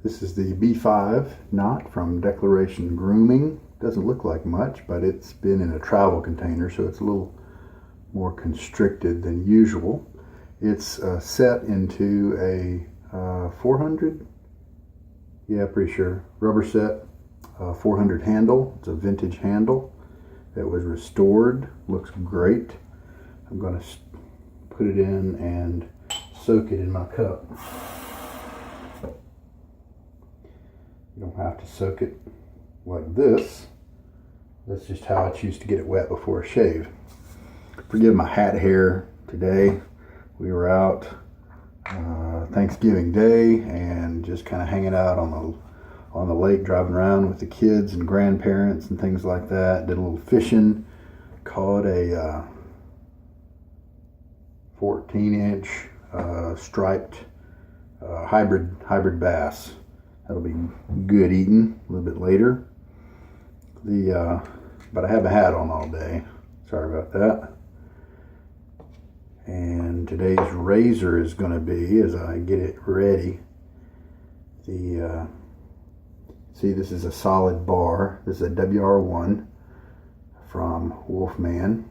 This is the B5 knot from Declaration Grooming. Doesn't look like much, but it's been in a travel container, so it's a little more constricted than usual. It's set into a 400, yeah, pretty sure, Rubberset 400 handle. It's a vintage handle that was restored. Looks great. I'm going to put it in and soak it in my cup. You don't have to soak it like this. That's just how I choose to get it wet before a shave. Forgive my hat hair today. We were out Thanksgiving Day and just kind of hanging out on the lake, driving around with the kids and grandparents and things like that. Did a little fishing. Caught a 14-inch striped hybrid bass. That'll be good eating a little bit later. But I have a hat on all day. Sorry about that. And today's razor is going to be, as I get it ready, see, this is a solid bar. This is a WR1 from Wolfman,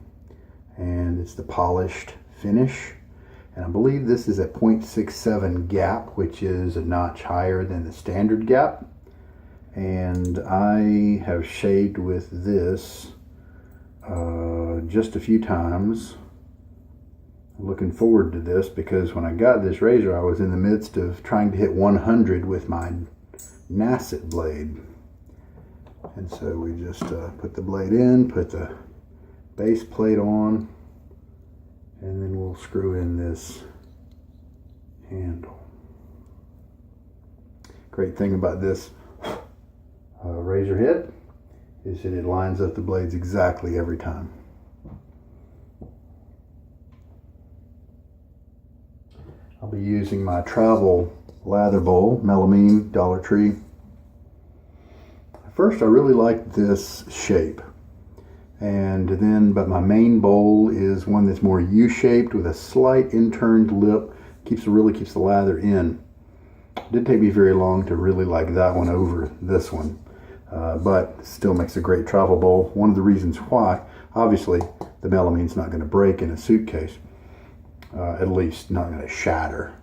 and it's the polished finish. And I believe this is a 0.67 gap, which is a notch higher than the standard gap. And I have shaved with this just a few times. I'm looking forward to this because when I got this razor, I was in the midst of trying to hit 100 with my Nasset blade. And so we just put the blade in, put the base plate on, and then we'll screw in this handle. Great thing about this razor head is that it lines up the blades exactly every time. I'll be using my travel lather bowl, melamine, Dollar Tree. First, I really liked this shape. But my main bowl is one that's more U-shaped with a slight inturned lip. Really keeps the lather in. It didn't take me very long to really like that one over this one. But still makes a great travel bowl. One of the reasons why, obviously, the melamine's not going to break in a suitcase. At least not going to shatter.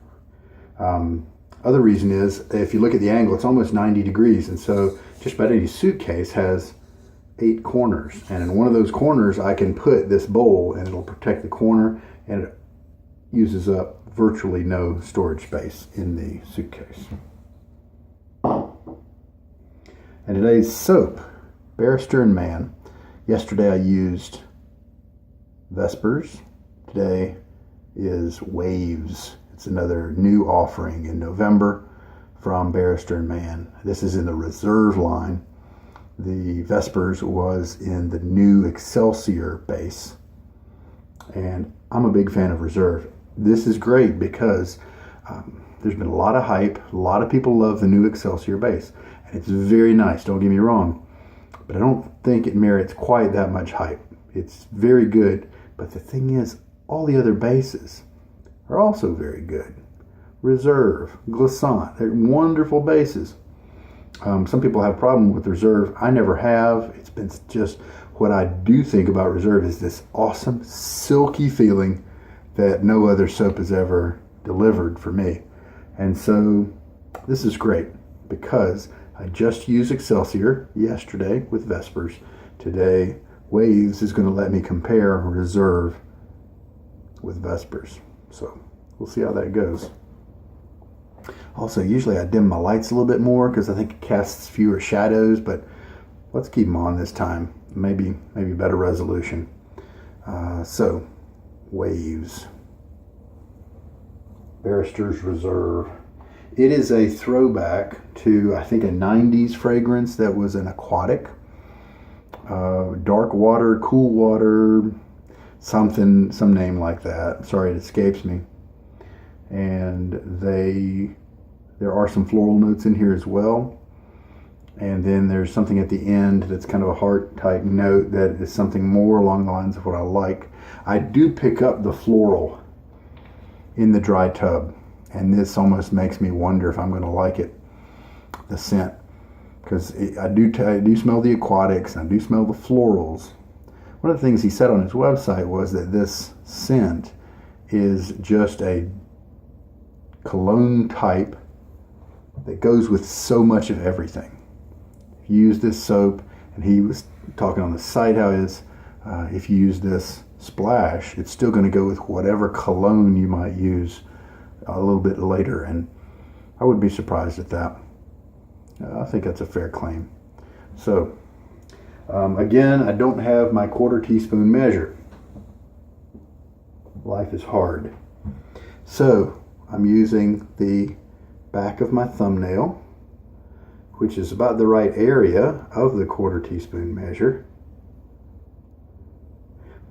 Other reason is, if you look at the angle, it's almost 90 degrees. And so just about any suitcase has 8 corners. And in one of those corners, I can put this bowl and it'll protect the corner, and it uses up virtually no storage space in the suitcase. And today's soap, Barrister and Mann. Yesterday I used Vespers. Today is Waves. It's another new offering in November from Barrister and Mann. This is in the Reserve line. The Vespers was in the new Excelsior base. And I'm a big fan of Reserve. This is great because there's been a lot of hype. A lot of people love the new Excelsior base. And it's very nice, don't get me wrong. But I don't think it merits quite that much hype. It's very good. But the thing is, all the other bases are also very good. Reserve, Glissant, they're wonderful bases. Some people have a problem with Reserve. I never have. It's been just, what I do think about Reserve is this awesome, silky feeling that no other soap has ever delivered for me. And so this is great because I just used Excelsior yesterday with Vespers. Today, Waves is going to let me compare Reserve with Vespers. So we'll see how that goes. Also, usually I dim my lights a little bit more because I think it casts fewer shadows, but let's keep them on this time. Maybe better resolution. So, Waves. Barrister's Reserve. It is a throwback to, I think, a 90s fragrance that was an aquatic. Dark water, cool water, something, some name like that. Sorry, it escapes me. And there are some floral notes in here as well. And then there's something at the end that's kind of a heart type note that is something more along the lines of what I like. I do pick up the floral in the dry tub, and this almost makes me wonder if I'm going to like it. the scent, because I do smell the aquatics, and I do smell the florals. One of the things he said on his website was that this scent is just a cologne type that goes with so much of everything. If you use this soap, and he was talking on the site how it is, if you use this splash, it's still going to go with whatever cologne you might use a little bit later, and I wouldn't be surprised at that. I think that's a fair claim. So again, I don't have my 1/4 teaspoon measure. Life is hard. So I'm using the back of my thumbnail, which is about the right area of the 1/4 teaspoon measure.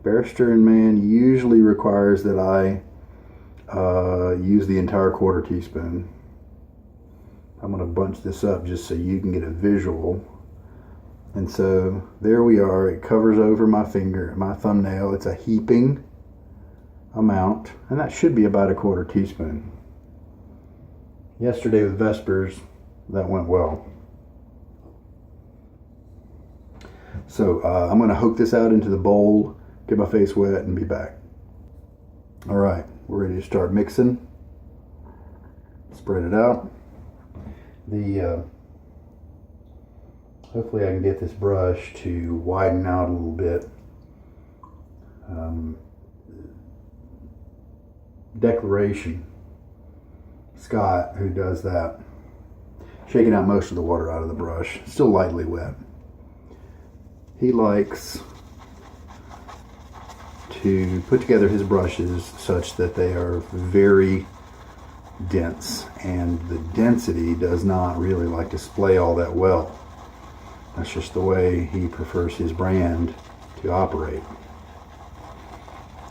Barrister and Mann usually requires that I use the entire 1/4 teaspoon. I'm going to bunch this up just so you can get a visual. And so there we are. It covers over my finger, my thumbnail. It's a heaping amount, and that should be about a 1/4 teaspoon. Yesterday with Vespers, that went well. So I'm going to hook this out into the bowl, get my face wet, and be back. All right, we're ready to start mixing. Spread it out. Hopefully I can get this brush to widen out a little bit. Declaration, Scott, who does that, shaking out most of the water out of the brush, still lightly wet. He likes to put together his brushes such that they are very dense, and the density does not really like display all that well. That's just the way he prefers his brand to operate.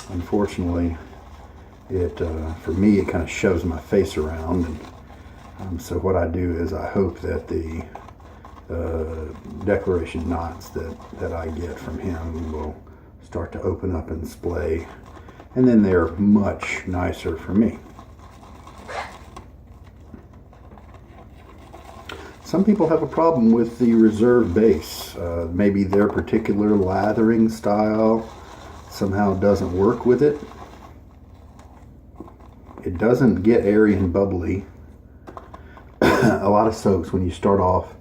Unfortunately, for me, it kind of shoves my face around, and so what I do is I hope that the declaration knots that I get from him will start to open up and display, and then they're much nicer for me. Some people have a problem with the reserve base. Maybe their particular lathering style somehow doesn't work with it. It doesn't get airy and bubbly. A lot of soaps, when you start off,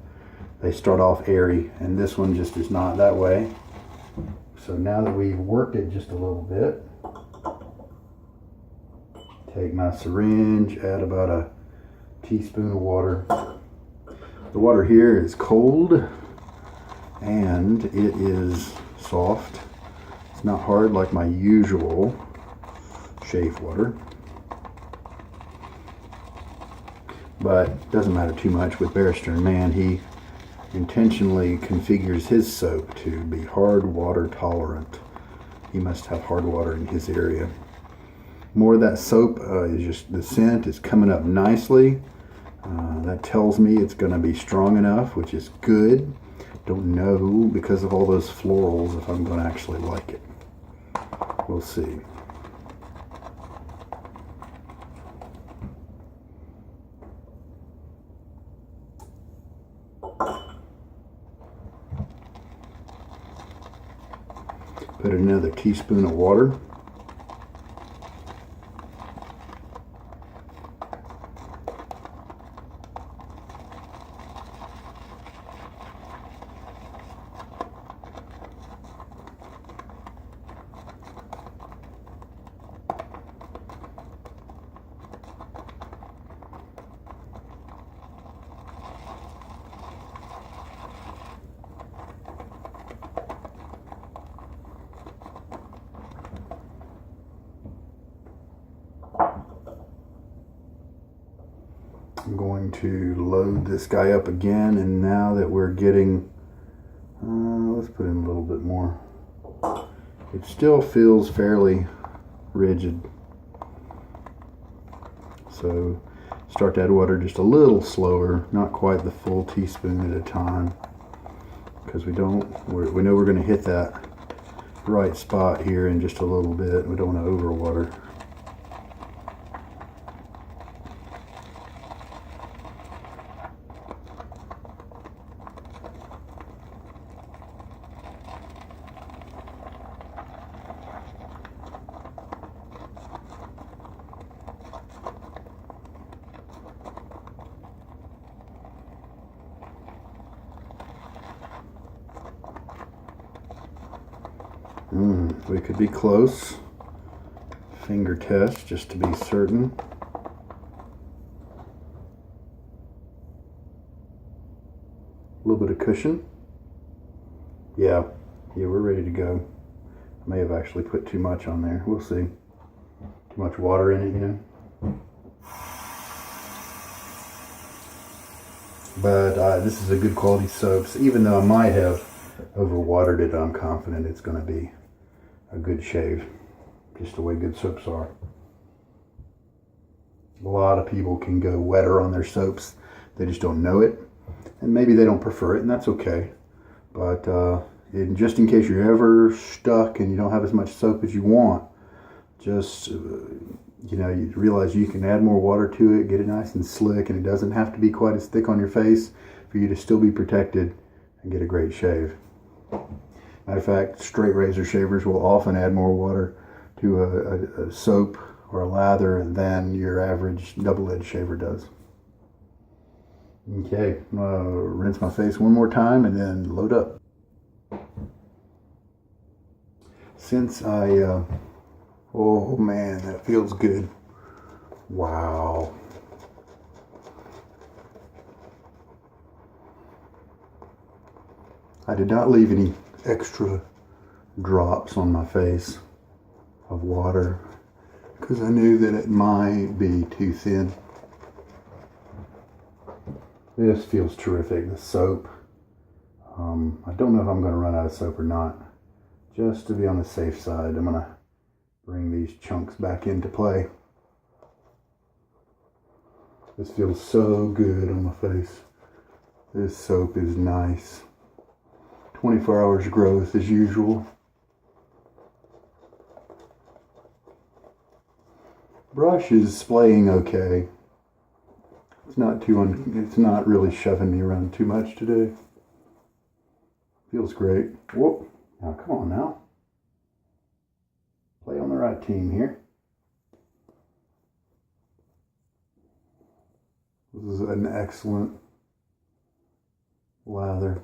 they start off airy, and this one just is not that way. So now that we've worked it just a little bit, take my syringe, add about a teaspoon of water. The water here is cold, and it is soft. It's not hard like my usual shave water, but it doesn't matter too much with Barrister and Mann. He intentionally configures his soap to be hard water tolerant. He must have hard water in his area. More of that soap is just, the scent is coming up nicely. That tells me it's going to be strong enough, which is good. Don't know, because of all those florals, if I'm going to actually like it. We'll see. Put another teaspoon of water. I'm going to load this guy up again, and now that we're getting, let's put in a little bit more. It still feels fairly rigid. So start to add water just a little slower, not quite the full teaspoon at a time, because we know we're going to hit that right spot here in just a little bit. We don't want to overwater. We could be close. Finger test just to be certain. A little bit of cushion. Yeah, we're ready to go. I may have actually put too much on there. We'll see. Too much water in it, you know. But this is a good quality soap. So even though I might have overwatered it, I'm confident it's going to be a good shave. Just the way good soaps are. A lot of people can go wetter on their soaps. They just don't know it. And maybe they don't prefer it, and that's okay. But just in case you're ever stuck and you don't have as much soap as you want, just, you realize you can add more water to it, get it nice and slick, and it doesn't have to be quite as thick on your face for you to still be protected and get a great shave. Matter of fact, straight razor shavers will often add more water to a soap or a lather than your average double-edged shaver does. Okay, I'm gonna rinse my face one more time and then load up. Since oh man, that feels good. Wow. I did not leave any extra drops on my face of water because I knew that it might be too thin. This feels terrific, the soap. I don't know if I'm going to run out of soap or not. Just to be on the safe side, I'm going to bring these chunks back into play. This feels so good on my face. This soap is nice. 24 hours growth as usual. Brush is splaying okay. It's not really shoving me around too much today. Feels great. Whoop. Now come on now. Play on the right team here. This is an excellent lather.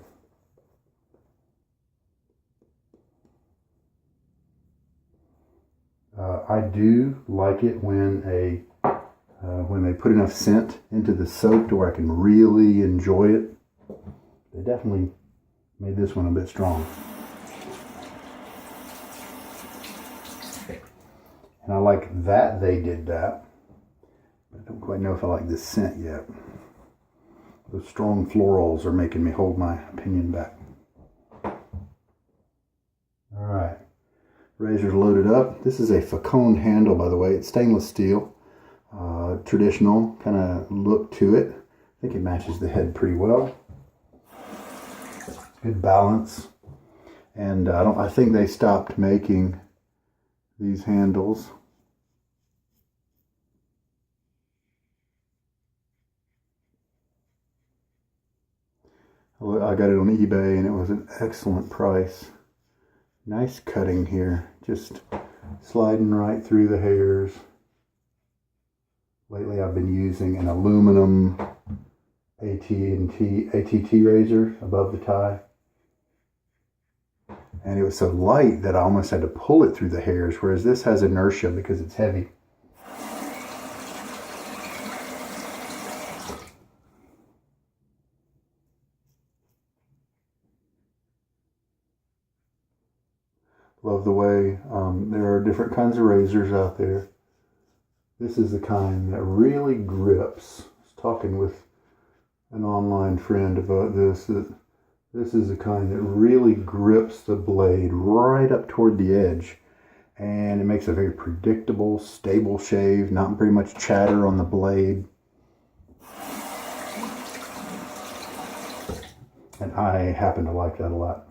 I do like it when they put enough scent into the soap to where I can really enjoy it. They definitely made this one a bit strong. And I like that they did that. But I don't quite know if I like this scent yet. Those strong florals are making me hold my opinion back. Alright. Razor's loaded up. This is a Facone handle, by the way. It's stainless steel. Traditional kind of look to it. I think it matches the head pretty well. Good balance. And I think they stopped making these handles. I got it on eBay and it was an excellent price. Nice cutting here, just sliding right through the hairs. Lately I've been using an aluminum ATT razor above the tie. And it was so light that I almost had to pull it through the hairs, whereas this has inertia because it's heavy. Love the way there are different kinds of razors out there. This is the kind that really grips. I was talking with an online friend about this. This is the kind that really grips the blade right up toward the edge. And it makes a very predictable, stable shave. Not very much chatter on the blade. And I happen to like that a lot.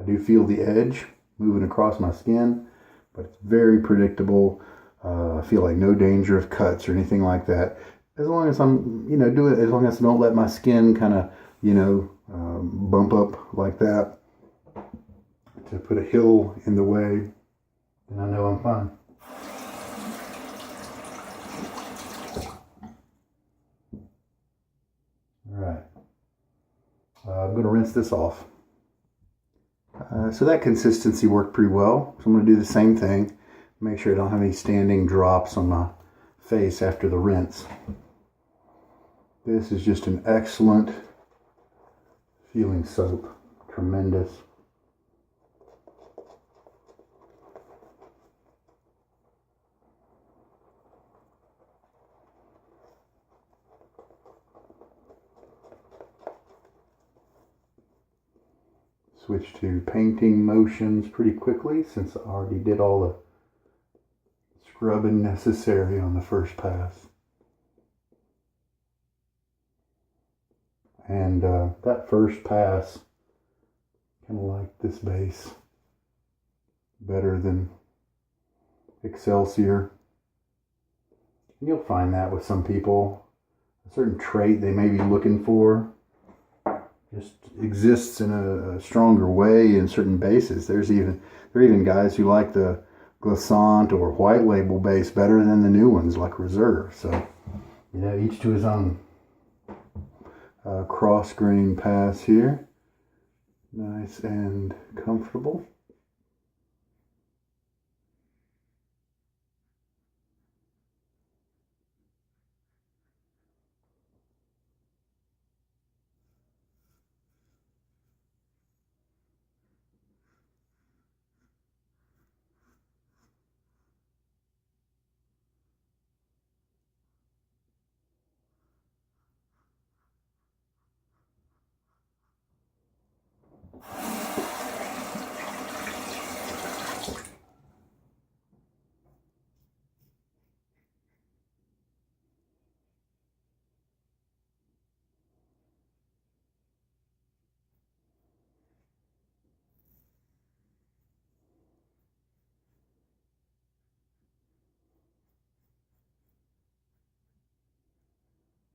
I do feel the edge moving across my skin, but it's very predictable. I feel like no danger of cuts or anything like that. As long as I'm, as long as I don't let my skin kind of, bump up like that to put a hill in the way, then I know I'm fine. All right. I'm going to rinse this off. So that consistency worked pretty well. So I'm going to do the same thing. Make sure I don't have any standing drops on my face after the rinse. This is just an excellent feeling soap. Tremendous. Switch to painting motions pretty quickly since I already did all the scrubbing necessary on the first pass. And that first pass, kind of like this base better than Excelsior. And you'll find that with some people, a certain trait they may be looking for just exists in a stronger way in certain bases. There are even guys who like the Glissant or white label base better than the new ones like Reserve. So, each to his own. Cross grain pass here. Nice and comfortable.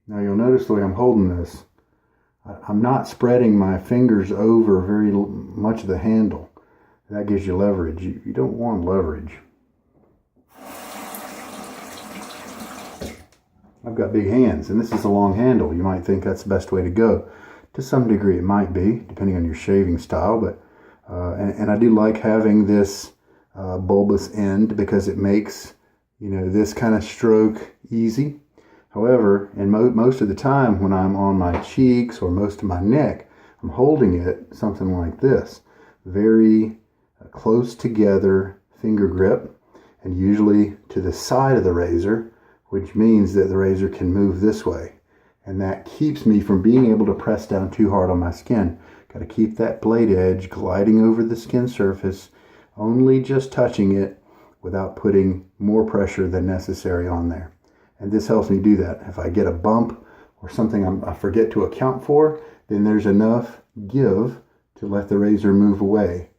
Now you'll notice the way I'm holding this, I'm not spreading my fingers over very much of the handle. That gives you leverage. You don't want leverage. I've got big hands, and this is a long handle. You might think that's the best way to go. To some degree it might be, depending on your shaving style, but and I do like having this bulbous end because it makes this kind of stroke easy. However, and most of the time when I'm on my cheeks or most of my neck, I'm holding it something like this. Very close together finger grip, and usually to the side of the razor, which means that the razor can move this way. And that keeps me from being able to press down too hard on my skin. Got to keep that blade edge gliding over the skin surface, only just touching it without putting more pressure than necessary on there. And this helps me do that. If I get a bump or something I forget to account for, then there's enough give to let the razor move away.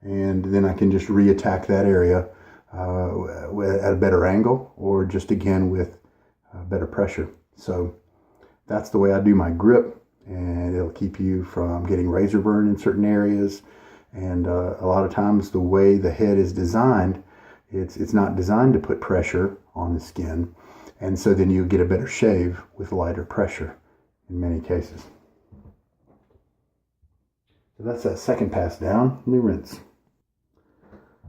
And then I can just reattack that area at a better angle, or just again with better pressure. So that's the way I do my grip, and it'll keep you from getting razor burn in certain areas. And a lot of times the way the head is designed, it's not designed to put pressure on the skin. And so then you get a better shave with lighter pressure in many cases. So that's that second pass down. Let me rinse.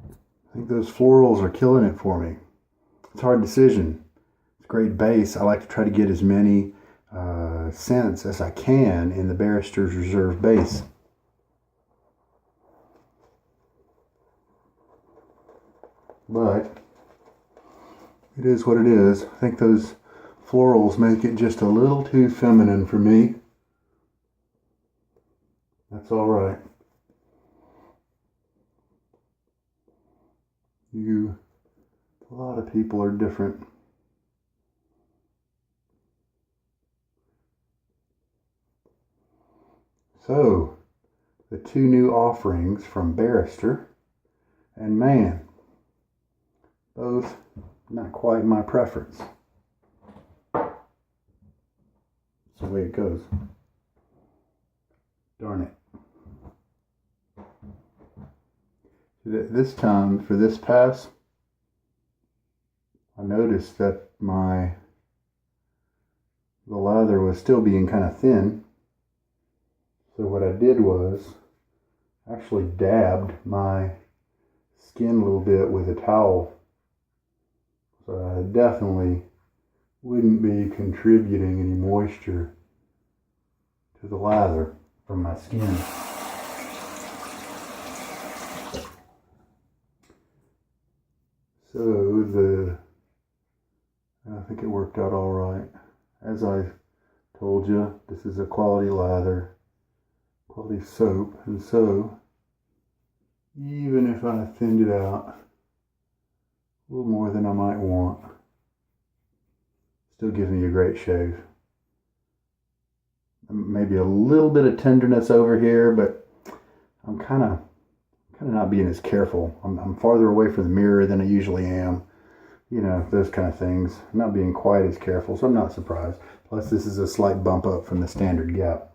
I think those florals are killing it for me. It's a hard decision. It's a great base. I like to try to get as many scents as I can in the Barrister's Reserve base. But it is what it is. I think those florals make it just a little too feminine for me. That's all right. A lot of people are different. So, the two new offerings from Barrister and Mann. Both not quite my preference. That's the way it goes. Darn it. This time, for this pass, I noticed that the lather was still being kind of thin. So what I did was actually dabbed my skin a little bit with a towel. So I definitely wouldn't be contributing any moisture to the lather from my skin. So I think it worked out all right. As I told you, this is a quality lather, quality soap, and so even if I thinned it out a little more than I might want, still gives me a great shave. Maybe a little bit of tenderness over here, but I'm kind of not being as careful. I'm farther away from the mirror than I usually am. You know, those kind of things. I'm not being quite as careful, so I'm not surprised. Plus, this is a slight bump up from the standard gap.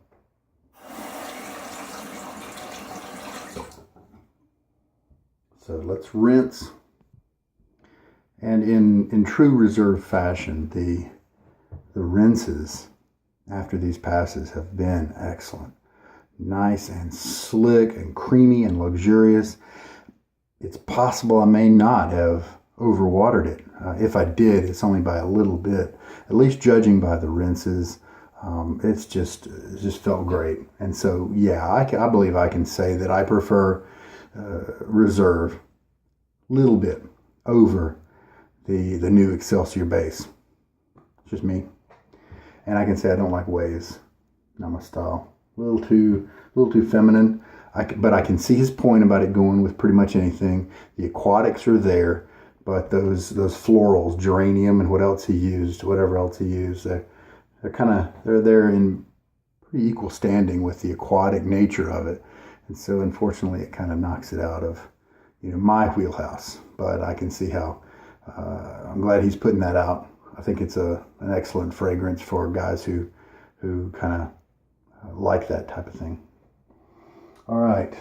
So let's rinse. And in true Reserve fashion, the rinses after these passes have been excellent. Nice and slick and creamy and luxurious. It's possible I may not have overwatered it. If I did, it's only by a little bit. At least judging by the rinses, it just felt great. And so, yeah, I believe I can say that I prefer Reserve a little bit over the new Excelsior base. It's just me. And I can say I don't like waves. Not my style. A little too feminine. But I can see his point about it going with pretty much anything. The aquatics are there, but those florals, geranium, and whatever else he used, they're there in pretty equal standing with the aquatic nature of it. And so, unfortunately, it kind of knocks it out of my wheelhouse. But I can see how. I'm glad he's putting that out. I think it's an excellent fragrance for guys who kind of like that type of thing. All right,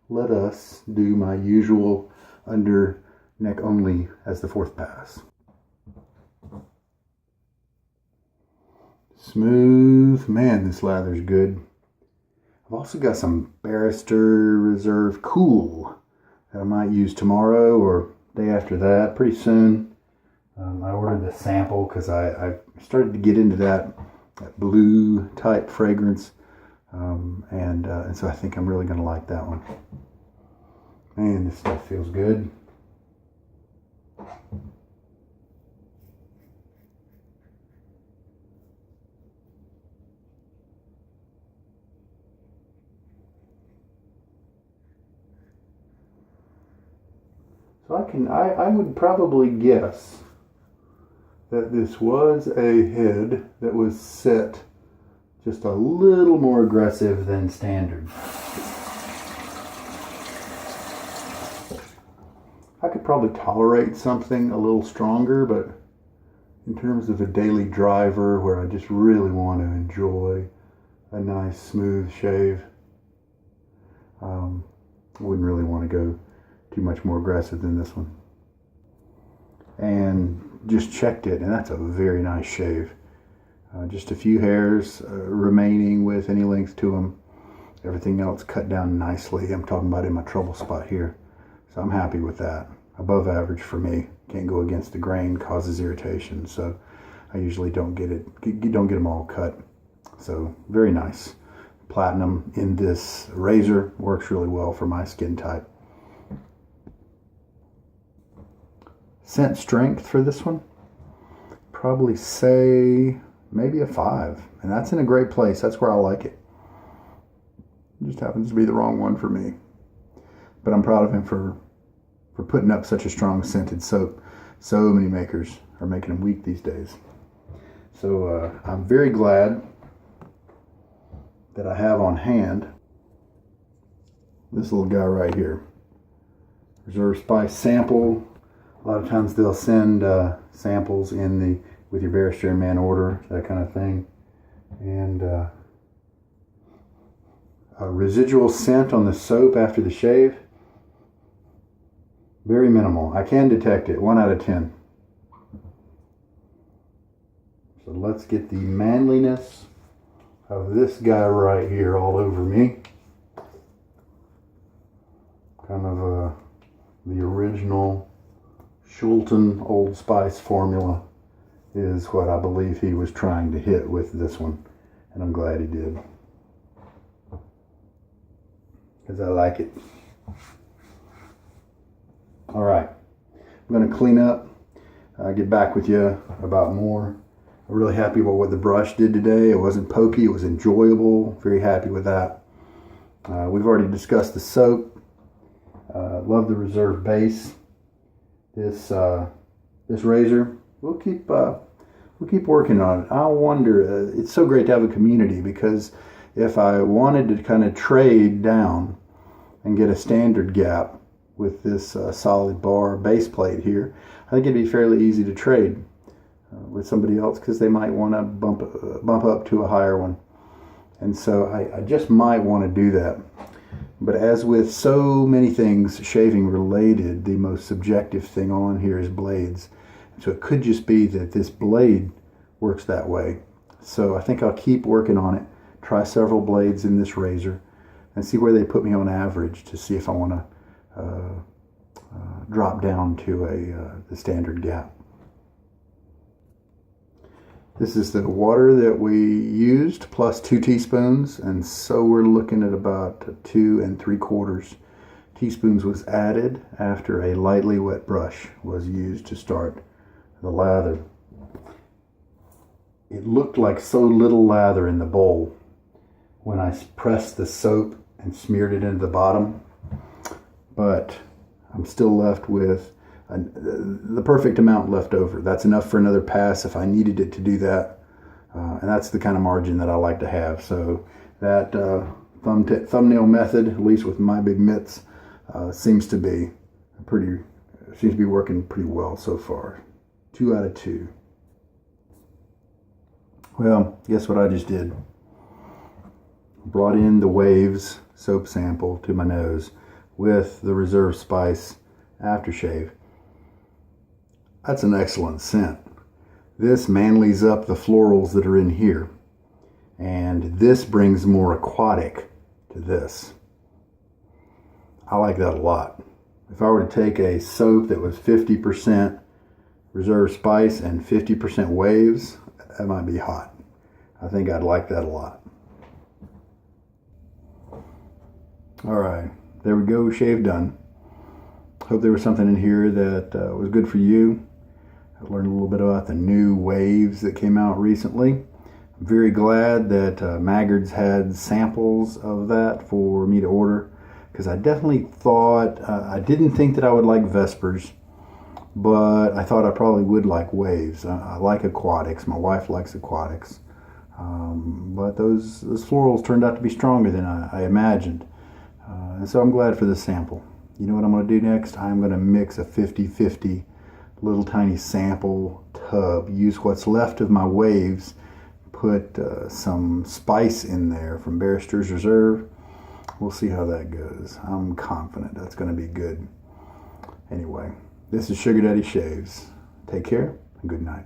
let us do my usual under neck only as the fourth pass. Smooth. Man, this lather's good. I've also got some Barrister Reserve Cool that I might use tomorrow or day after that, pretty soon. I ordered the sample because I started to get into that blue type fragrance. And so I think I'm really going to like that one. Man, this stuff feels good. So I would probably guess that this was a head that was set just a little more aggressive than standard. I could probably tolerate something a little stronger, but in terms of a daily driver where I just really want to enjoy a nice smooth shave, I wouldn't really want to go too much more aggressive than this one. And just checked it, and that's a very nice shave. Just a few hairs remaining with any length to them. Everything else cut down nicely. I'm talking about in my trouble spot here. So I'm happy with that. Above average for me. Can't go against the grain, causes irritation. So I usually don't get them all cut. So very nice. Platinum in this razor works really well for my skin type. Scent strength for this one, probably say maybe a 5, and that's in a great place. That's where I like it. It just happens to be the wrong one for me, but I'm proud of him for putting up such a strong scented soap. So many makers are making them weak these days. So I'm very glad that I have on hand this little guy right here, Reserve Spice sample. A lot of times they'll send samples with your Barrister and Mann order, that kind of thing. And a residual scent on the soap after the shave, very minimal. I can detect it, 1 out of 10. So let's get the manliness of this guy right here all over me. Kind of the original Schulten Old Spice formula is what I believe he was trying to hit with this one. And I'm glad he did, because I like it. All right, I'm going to clean up, get back with you about more. I'm really happy with what the brush did today. It wasn't pokey, it was enjoyable. Very happy with that. We've already discussed the soap. Love the Reserve base. This razor, we'll keep working on it. I wonder, it's so great to have a community, because if I wanted to kind of trade down and get a standard gap with this solid bar base plate here, I think it'd be fairly easy to trade with somebody else, because they might want to bump up to a higher one. And so I just might want to do that. But as with so many things shaving related, the most subjective thing on here is blades. So it could just be that this blade works that way. So I think I'll keep working on it, try several blades in this razor, and see where they put me on average to see if I want to drop down to the standard gap. This is the water that we used plus 2 teaspoons, and so we're looking at about 2 3/4 teaspoons was added after a lightly wet brush was used to start the lather. It looked like so little lather in the bowl when I pressed the soap and smeared it into the bottom, but I'm still left with the perfect amount left over. That's enough for another pass if I needed it to do that, and that's the kind of margin that I like to have. So that thumbnail method, at least with my big mitts, seems to be working pretty well so far. 2 out of 2. Well, guess what I just did? Brought in the Waves soap sample to my nose with the Reserve Spice aftershave. That's an excellent scent. This manlies up the florals that are in here, and this brings more aquatic to this. I like that a lot. If I were to take a soap that was 50% Reserve Spice and 50% Waves, that might be hot. I think I'd like that a lot. All right, there we go, shave done. Hope there was something in here that was good for you. I learned a little bit about the new Waves that came out recently. I'm very glad that Maggard's had samples of that for me to order, because I definitely thought, I didn't think that I would like Vespers, but I thought I probably would like Waves. I like aquatics. My wife likes aquatics. But those florals turned out to be stronger than I imagined. And so I'm glad for this sample. You know what I'm going to do next? I'm going to mix a 50-50 little tiny sample tub. Use what's left of my Waves. Put some spice in there from Barrister's Reserve. We'll see how that goes. I'm confident that's going to be good. Anyway, this is Sugar Daddy Shaves. Take care and good night.